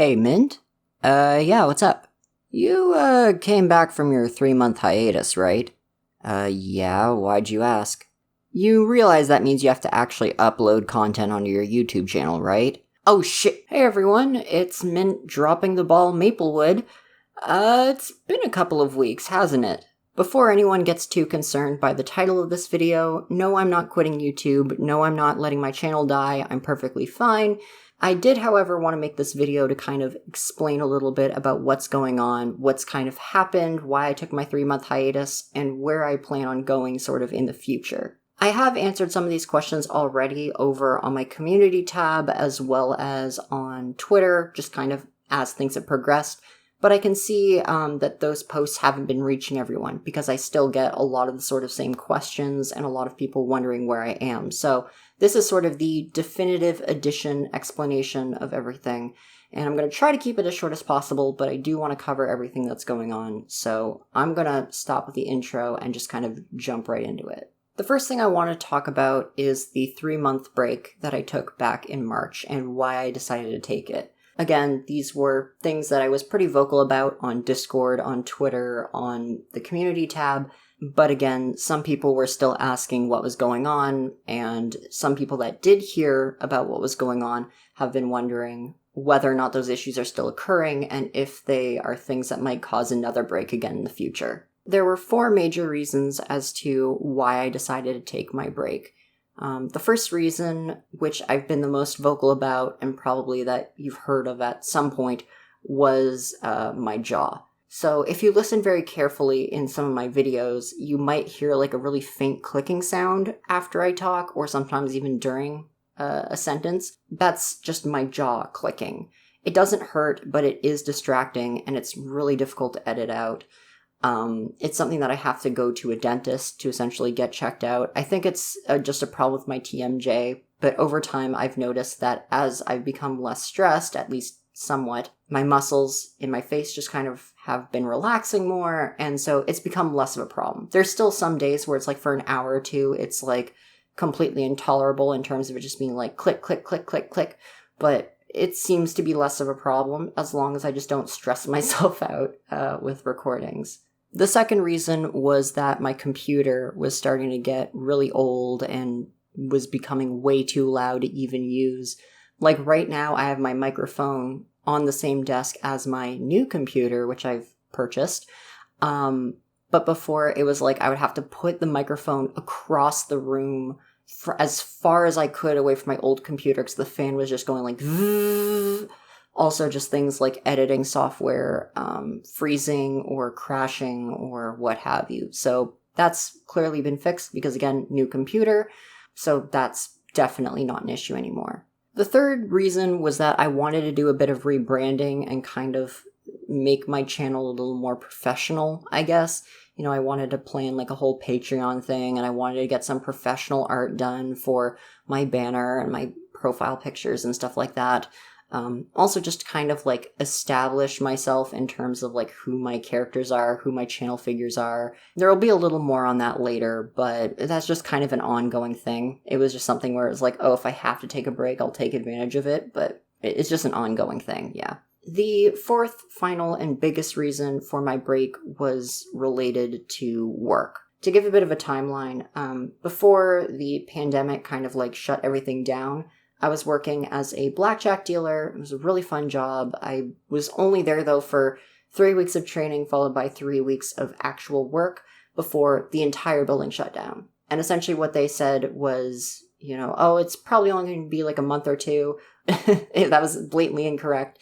Hey, Mint? Yeah, what's up? You, came back from your 3-month hiatus, right? Yeah, why'd you ask? You realize that means you have to actually upload content onto your YouTube channel, right? Oh shit! Hey everyone, it's Mint dropping the ball Maplewood. It's been a couple of weeks, hasn't it? Before anyone gets too concerned by the title of this video, no, I'm not quitting YouTube, no, I'm not letting my channel die, I'm perfectly fine. I did, however, want to make this video to kind of explain a little bit about what's going on, what's kind of happened, why I took my 3-month hiatus, and where I plan on going sort of in the future. I have answered some of these questions already over on my community tab as well as on Twitter, just kind of as things have progressed. But I can see that those posts haven't been reaching everyone because I still get a lot of the sort of same questions and a lot of people wondering where I am. So this is sort of the definitive edition explanation of everything. And I'm going to try to keep it as short as possible, but I do want to cover everything that's going on. So I'm going to stop with the intro and just kind of jump right into it. The first thing I want to talk about is the 3-month break that I took back in March and why I decided to take it. Again, these were things that I was pretty vocal about on Discord, on Twitter, on the community tab. But again, some people were still asking what was going on, and some people that did hear about what was going on have been wondering whether or not those issues are still occurring and if they are things that might cause another break again in the future. There were 4 major reasons as to why I decided to take my break. The first reason, which I've been the most vocal about and probably that you've heard of at some point, was my jaw. So if you listen very carefully in some of my videos, you might hear like a really faint clicking sound after I talk, or sometimes even during a sentence. That's just my jaw clicking. It doesn't hurt, but it is distracting and it's really difficult to edit out. It's something that I have to go to a dentist to essentially get checked out. I think it's just a problem with my TMJ, but over time I've noticed that as I've become less stressed, at least somewhat, my muscles in my face just kind of have been relaxing more, and so it's become less of a problem. There's still some days where it's like for an hour or two, it's like completely intolerable in terms of it just being like click, click, click, click, click, but it seems to be less of a problem as long as I just don't stress myself out with recordings. The second reason was that my computer was starting to get really old and was becoming way too loud to even use. Like right now, I have my microphone on the same desk as my new computer, which I've purchased. But before, it was like I would have to put the microphone across the room for as far as I could away from my old computer because the fan was just going like vroom. Also, just things like editing software freezing or crashing or what have you. So that's clearly been fixed because, again, new computer. So that's definitely not an issue anymore. The third reason was that I wanted to do a bit of rebranding and kind of make my channel a little more professional, I guess. You know, I wanted to plan like a whole Patreon thing and I wanted to get some professional art done for my banner and my profile pictures and stuff like that. Also just kind of like establish myself in terms of like who my characters are, who my channel figures are. There will be a little more on that later, but that's just kind of an ongoing thing. It was just something where it's like, oh, if I have to take a break, I'll take advantage of it, but it's just an ongoing thing, yeah. The fourth, final, and biggest reason for my break was related to work. To give a bit of a timeline, before the pandemic kind of like shut everything down, I was working as a blackjack dealer. It was a really fun job. I was only there, though, for 3 weeks of training, followed by 3 weeks of actual work before the entire building shut down. And essentially what they said was, you know, oh, it's probably only going to be like a month or two. That was blatantly incorrect.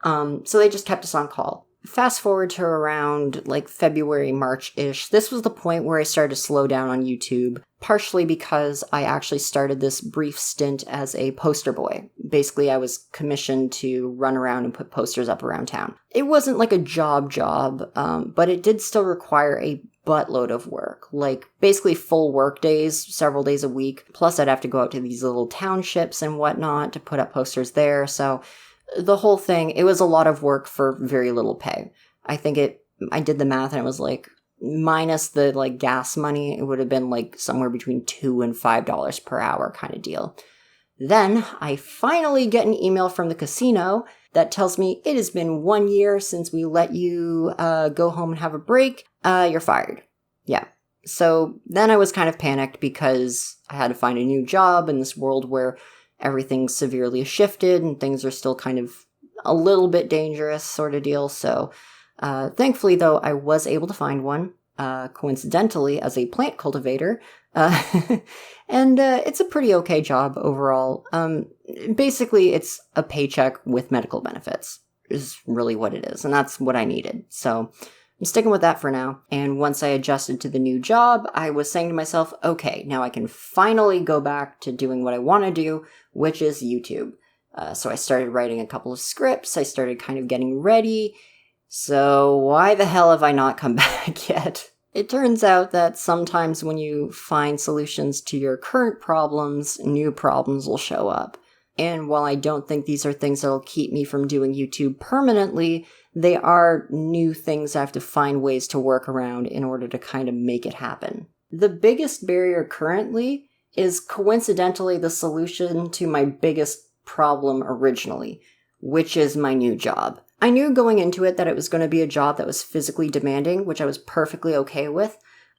So they just kept us on call. Fast forward to around like February, March-ish. This was the point where I started to slow down on YouTube, partially because I actually started this brief stint as a poster boy. Basically, I was commissioned to run around and put posters up around town. It wasn't like a job, but it did still require a buttload of work, like basically full work days, several days a week. Plus, I'd have to go out to these little townships and whatnot to put up posters there, so the whole thing, it was a lot of work for very little pay. I did the math and it was like, minus the like gas money, it would have been like somewhere between $2 and $5 per hour kind of deal. Then I finally get an email from the casino that tells me it has been 1 year since we let you go home and have a break. You're fired. Yeah. So then I was kind of panicked because I had to find a new job in this world where everything severely shifted and things are still kind of a little bit dangerous sort of deal. So thankfully, though, I was able to find one, coincidentally, as a plant cultivator. And it's a pretty okay job overall. Basically, it's a paycheck with medical benefits is really what it is. And that's what I needed. So I'm sticking with that for now. And once I adjusted to the new job, I was saying to myself, okay, now I can finally go back to doing what I want to do, which is YouTube. So I started writing a couple of scripts. I started kind of getting ready. So why the hell have I not come back yet? It turns out that sometimes when you find solutions to your current problems, new problems will show up. And while I don't think these are things that'll keep me from doing YouTube permanently, they are new things I have to find ways to work around in order to kind of make it happen. The biggest barrier currently is coincidentally the solution to my biggest problem originally, which is my new job. I knew going into it that it was going to be a job that was physically demanding, which I was perfectly okay with.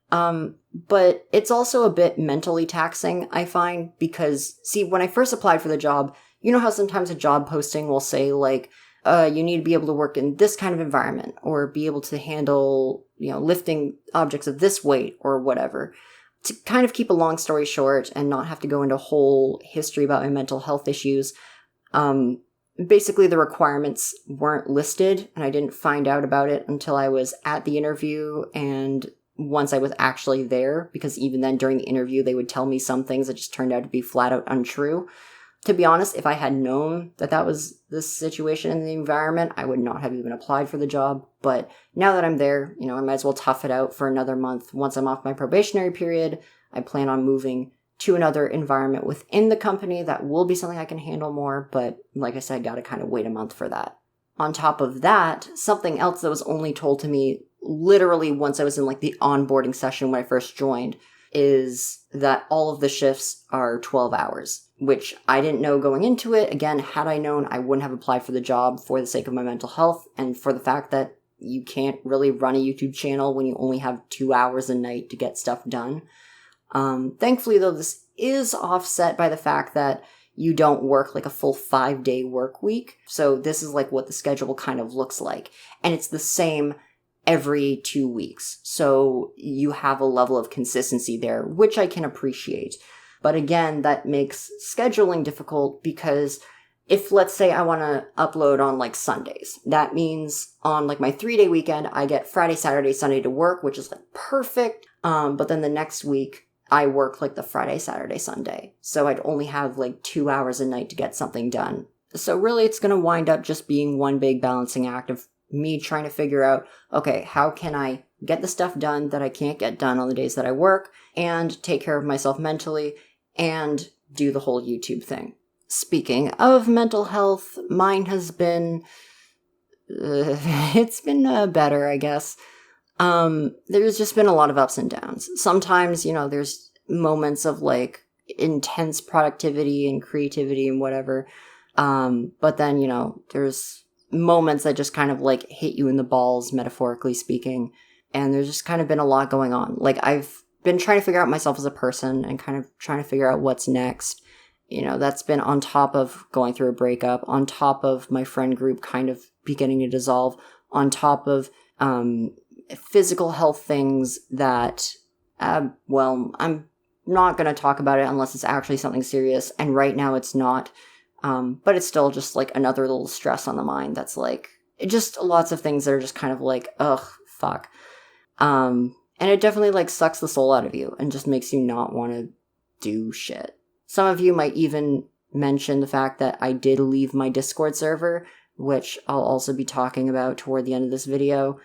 But it's also a bit mentally taxing, I find, because, see, when I first applied for the job, you know how sometimes a job posting will say, like, you need to be able to work in this kind of environment, or be able to handle, lifting objects of this weight, or whatever. To kind of keep a long story short and not have to go into a whole history about my mental health issues, basically the requirements weren't listed, and I didn't find out about it until I was at the interview and once I was actually there, because even then during the interview they would tell me some things that just turned out to be flat out untrue. To be honest, if I had known that that was the situation in the environment, I would not have even applied for the job. But now that I'm there, I might as well tough it out for another month. Once I'm off my probationary period, I plan on moving to another environment within the company that will be something I can handle more. But like I said, gotta kind of wait a month for that. On top of that, something else that was only told to me literally once I was in like the onboarding session when I first joined is that all of the shifts are 12 hours, which I didn't know going into it. Again, had I known, I wouldn't have applied for the job for the sake of my mental health and for the fact that you can't really run a YouTube channel when you only have 2 hours a night to get stuff done. Thankfully, though, this is offset by the fact that you don't work like a full 5-day work week. So this is like what the schedule kind of looks like. And it's the same every 2 weeks. So you have a level of consistency there, which I can appreciate. But again, that makes scheduling difficult because if, let's say, I want to upload on like Sundays, that means on like my 3-day weekend, I get Friday, Saturday, Sunday to work, which is like perfect. But then the next week, I work like the Friday, Saturday, Sunday. So I'd only have like 2 hours a night to get something done. So really, it's going to wind up just being one big balancing act of me trying to figure out, okay, how can I get the stuff done that I can't get done on the days that I work and take care of myself mentally and do the whole YouTube thing. Speaking of mental health, mine has been, it's been better, I guess. There's just been a lot of ups and downs. Sometimes, there's moments of like intense productivity and creativity and whatever. But then, there's moments that just kind of like hit you in the balls, metaphorically speaking. And there's just kind of been a lot going on. Like I've been trying to figure out myself as a person and kind of trying to figure out what's next. That's been on top of going through a breakup, on top of my friend group kind of beginning to dissolve, on top of, physical health things that, I'm not going to talk about it unless it's actually something serious. And right now it's not. But it's still just like another little stress on the mind that's like, just lots of things that are just kind of like, ugh, fuck. And it definitely like sucks the soul out of you and just makes you not want to do shit. Some of you might even mention the fact that I did leave my Discord server, which I'll also be talking about toward the end of this video.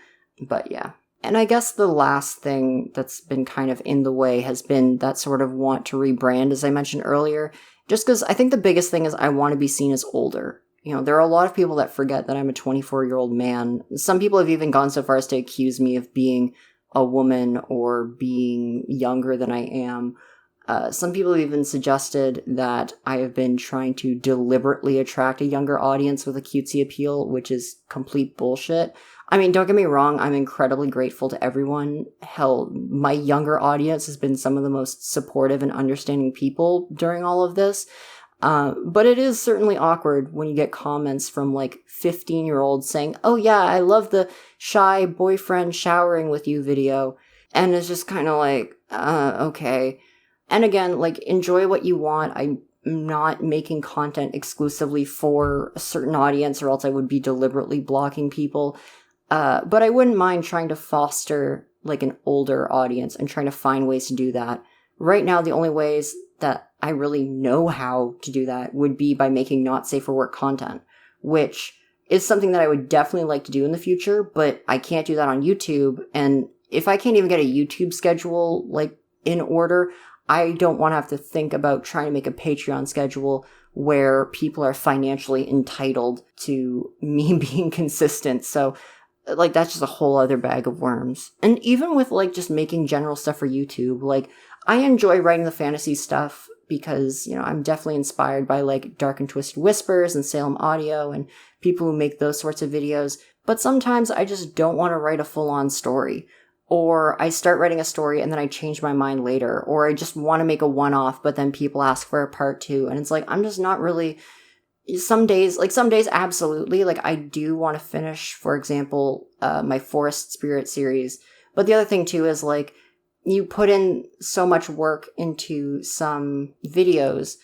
But yeah. And I guess the last thing that's been kind of in the way has been that sort of want to rebrand, as I mentioned earlier. Just because I think the biggest thing is I want to be seen as older. There are a lot of people that forget that I'm a 24-year-old man. Some people have even gone so far as to accuse me of being a woman or being younger than I am. Some people even suggested that I have been trying to deliberately attract a younger audience with a cutesy appeal, which is complete bullshit. I mean, don't get me wrong, I'm incredibly grateful to everyone. Hell, my younger audience has been some of the most supportive and understanding people during all of this. But it is certainly awkward when you get comments from like 15-year-olds saying, "Oh yeah, I love the shy boyfriend showering with you video." And it's just kind of like, okay. And again, like, enjoy what you want. I'm not making content exclusively for a certain audience, or else I would be deliberately blocking people. But I wouldn't mind trying to foster like an older audience and trying to find ways to do that. Right now, the only ways that I really know how to do that would be by making not safe for work content, which is something that I would definitely like to do in the future, but I can't do that on YouTube. And if I can't even get a YouTube schedule like in order, I don't want to have to think about trying to make a Patreon schedule where people are financially entitled to me being consistent. So like, that's just a whole other bag of worms. And even with like just making general stuff for YouTube, like, I enjoy writing the fantasy stuff because, you know, I'm definitely inspired by like Dark and Twisted Whispers and Salem Audio and people who make those sorts of videos. But sometimes I just don't want to write a full-on story. Or I start writing a story and then I change my mind later. Or I just want to make a one-off, but then people ask for a part 2. And it's like, I'm just not really... Some days, absolutely. Like, I do want to finish, for example, my Forest Spirit series. But the other thing, too, is, like, you put in so much work into some videos,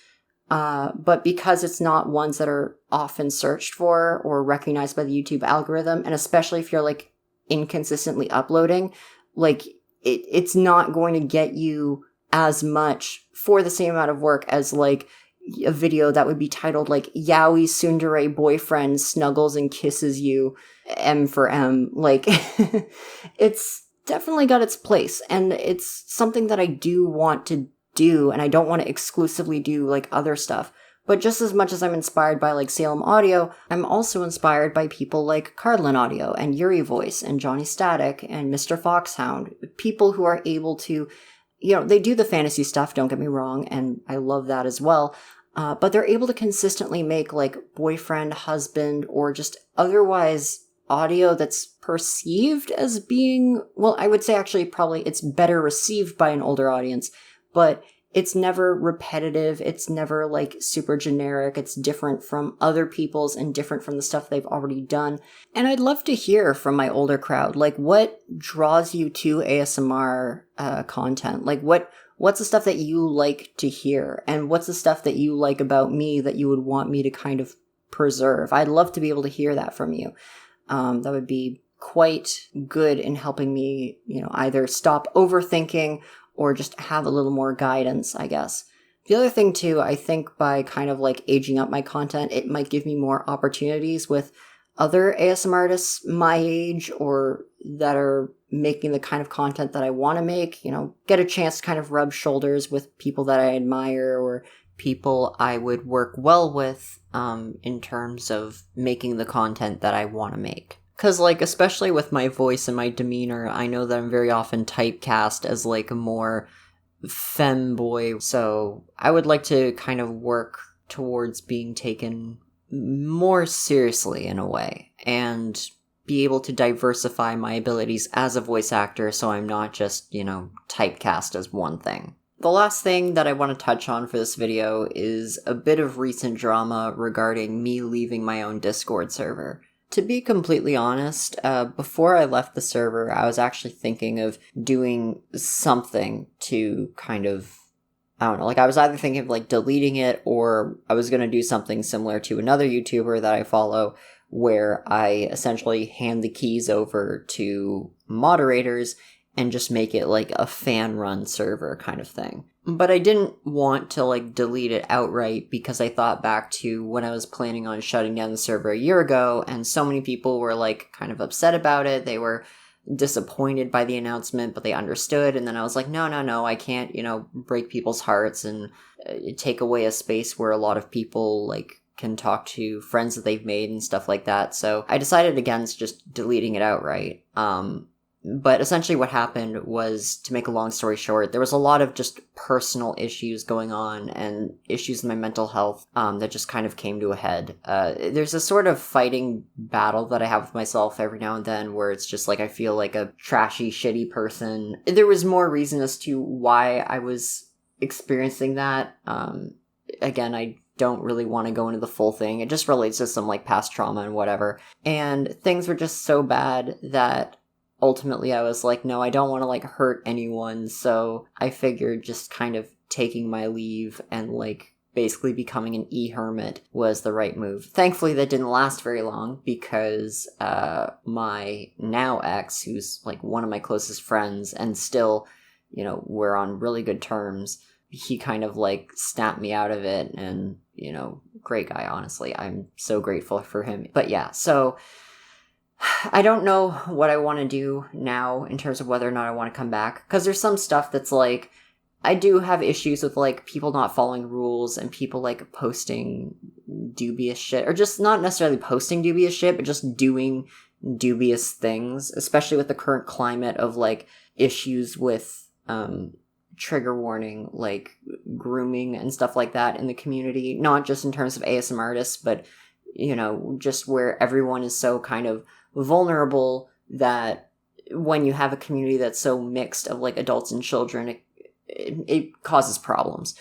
but because it's not ones that are often searched for or recognized by the YouTube algorithm, and especially if you're, like, inconsistently uploading, like, it's not going to get you as much for the same amount of work as, like, a video that would be titled like Yaoi Tsundere boyfriend snuggles and kisses you, M for M. Like, it's definitely got its place, and it's something that I do want to do, and I don't want to exclusively do like other stuff. But just as much as I'm inspired by like Salem Audio, I'm also inspired by people like Cardlin Audio and Yuri Voice and Johnny Static and Mr. Foxhound, people who are able to, you know, they do the fantasy stuff, don't get me wrong, and I love that as well. But they're able to consistently make like boyfriend, husband, or just otherwise audio that's perceived as being, well, I would say actually probably it's better received by an older audience, but it's never repetitive. It's never like super generic. It's different from other people's and different from the stuff they've already done. And I'd love to hear from my older crowd, like, what draws you to ASMR content? Like, what's the stuff that you like to hear? And what's the stuff that you like about me that you would want me to kind of preserve? I'd love to be able to hear that from you. That would be quite good in helping me, you know, either stop overthinking or just have a little more guidance, I guess. The other thing too, I think by kind of like aging up my content, it might give me more opportunities with other ASMR artists my age or that are making the kind of content that I want to make, you know, get a chance to kind of rub shoulders with people that I admire or people I would work well with in terms of making the content that I want to make. Because, like, especially with my voice and my demeanor, I know that I'm very often typecast as, like, a more femboy. So I would like to kind of work towards being taken more seriously in a way and be able to diversify my abilities as a voice actor so I'm not just, you know, typecast as one thing. The last thing that I want to touch on for this video is a bit of recent drama regarding me leaving my own Discord server. To be completely honest, before I left the server, I was actually thinking of doing something to kind of, I don't know, like I was either thinking of like deleting it or I was going to do something similar to another YouTuber that I follow where I essentially hand the keys over to moderators and just make it like a fan-run server kind of thing. But I didn't want to like delete it outright because I thought back to when I was planning on shutting down the server a year ago and so many people were like kind of upset about it. They were disappointed by the announcement, but they understood. And then I was like, no, I can't, you know, break people's hearts and take away a space where a lot of people like can talk to friends that they've made and stuff like that. So I decided against just deleting it outright. But essentially what happened was, to make a long story short, there was a lot of just personal issues going on and issues in my mental health that just kind of came to a head. There's a sort of fighting battle that I have with myself every now and then where it's just like I feel like a trashy, shitty person. There was more reason as to why I was experiencing that. Again, I don't really want to go into the full thing. It just relates to some like past trauma and whatever. And things were just so bad that ultimately I was like, no, I don't want to like hurt anyone. So I figured just kind of taking my leave and like basically becoming an e-hermit was the right move. Thankfully that didn't last very long because my now ex, who's like one of my closest friends and still, you know, we're on really good terms, he kind of like snapped me out of it. And, you know, great guy, honestly. I'm so grateful for him. But yeah, so I don't know what I want to do now in terms of whether or not I want to come back. Because there's some stuff that's like, I do have issues with like people not following rules and people like posting dubious shit. Or just not necessarily posting dubious shit, but just doing dubious things. Especially with the current climate of like issues with trigger warning, like grooming and stuff like that in the community. Not just in terms of ASMR artists, but, you know, just where everyone is so kind of vulnerable that when you have a community that's so mixed of like adults and children, it causes problems.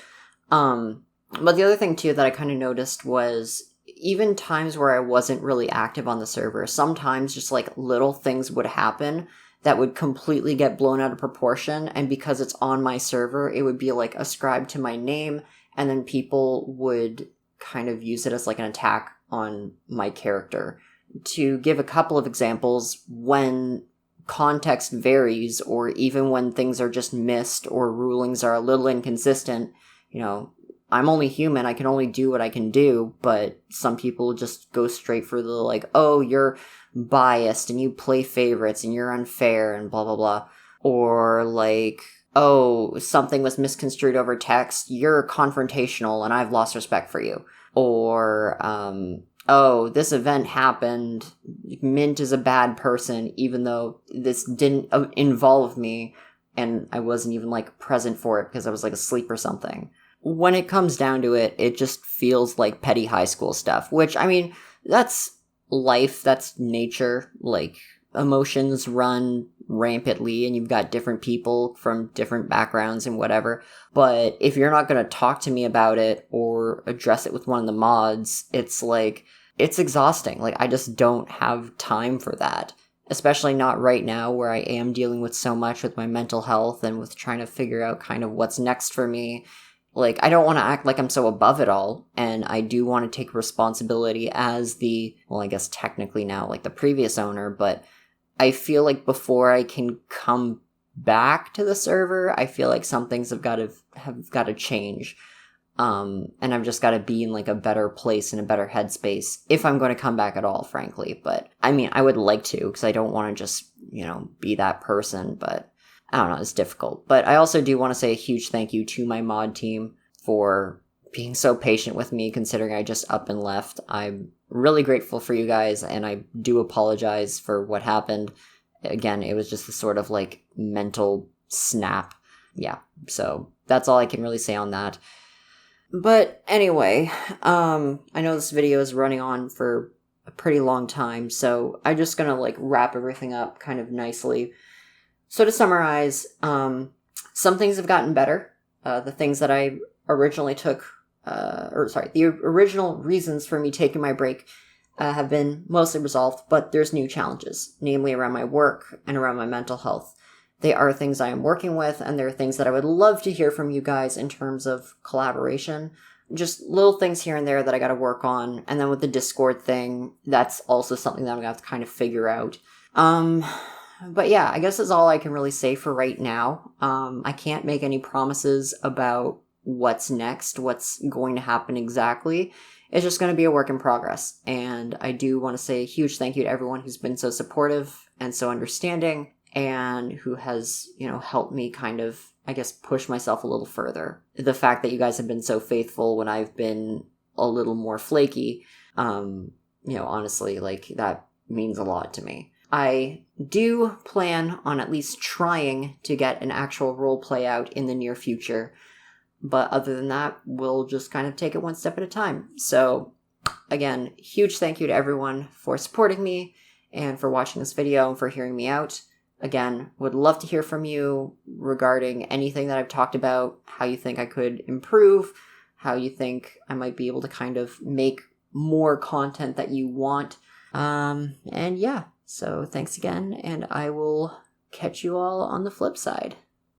But the other thing too that I kind of noticed was even times where I wasn't really active on the server, sometimes just like little things would happen that would completely get blown out of proportion. And because it's on my server, it would be like ascribed to my name. And then people would kind of use it as like an attack on my character. To give a couple of examples, when context varies, or even when things are just missed or rulings are a little inconsistent, you know, I'm only human, I can only do what I can do, but some people just go straight for the like, oh, you're biased and you play favorites and you're unfair and blah blah blah. Or like, oh, something was misconstrued over text, you're confrontational and I've lost respect for you. Or oh, this event happened, Mint is a bad person, even though this didn't involve me, and I wasn't even, like, present for it because I was, like, asleep or something. When it comes down to it, it just feels like petty high school stuff, which, I mean, that's life, that's nature, like, emotions run rampantly, and you've got different people from different backgrounds and whatever. But if you're not going to talk to me about it or address it with one of the mods, it's like, it's exhausting. Like, I just don't have time for that. Especially not right now where I am dealing with so much with my mental health and with trying to figure out kind of what's next for me. Like, I don't want to act like I'm so above it all, and I do want to take responsibility as the, well, I guess technically now, like the previous owner, but I feel like before I can come back to the server, I feel like some things have got to change. And I've just got to be in like a better place and a better headspace if I'm going to come back at all, frankly. But I mean, I would like to, because I don't want to just, you know, be that person, but I don't know, it's difficult. But I also do want to say a huge thank you to my mod team for being so patient with me, considering I just up and left. I'm really grateful for you guys, and I do apologize for what happened. Again, it was just a sort of like mental snap. Yeah, so that's all I can really say on that. But anyway, I know this video is running on for a pretty long time, so I'm just gonna like wrap everything up kind of nicely. So to summarize, some things have gotten better. The things that I originally took, the original reasons for me taking my break have been mostly resolved, but there's new challenges, namely around my work and around my mental health. They are things I am working with, and there are things that I would love to hear from you guys in terms of collaboration. Just little things here and there that I gotta work on. And then with the Discord thing, that's also something that I'm gonna have to kind of figure out. But yeah, I guess that's all I can really say for right now. I can't make any promises about what's next, what's going to happen exactly. It's just going to be a work in progress. And I do want to say a huge thank you to everyone who's been so supportive and so understanding, and who has, you know, helped me kind of, I guess, push myself a little further. The fact that you guys have been so faithful when I've been a little more flaky, you know, honestly, like, that means a lot to me. I do plan on at least trying to get an actual roleplay out in the near future. But other than that, we'll just kind of take it one step at a time. So, again, huge thank you to everyone for supporting me and for watching this video and for hearing me out. Again, would love to hear from you regarding anything that I've talked about, how you think I could improve, how you think I might be able to kind of make more content that you want. And yeah, so thanks again, and I will catch you all on the flip side.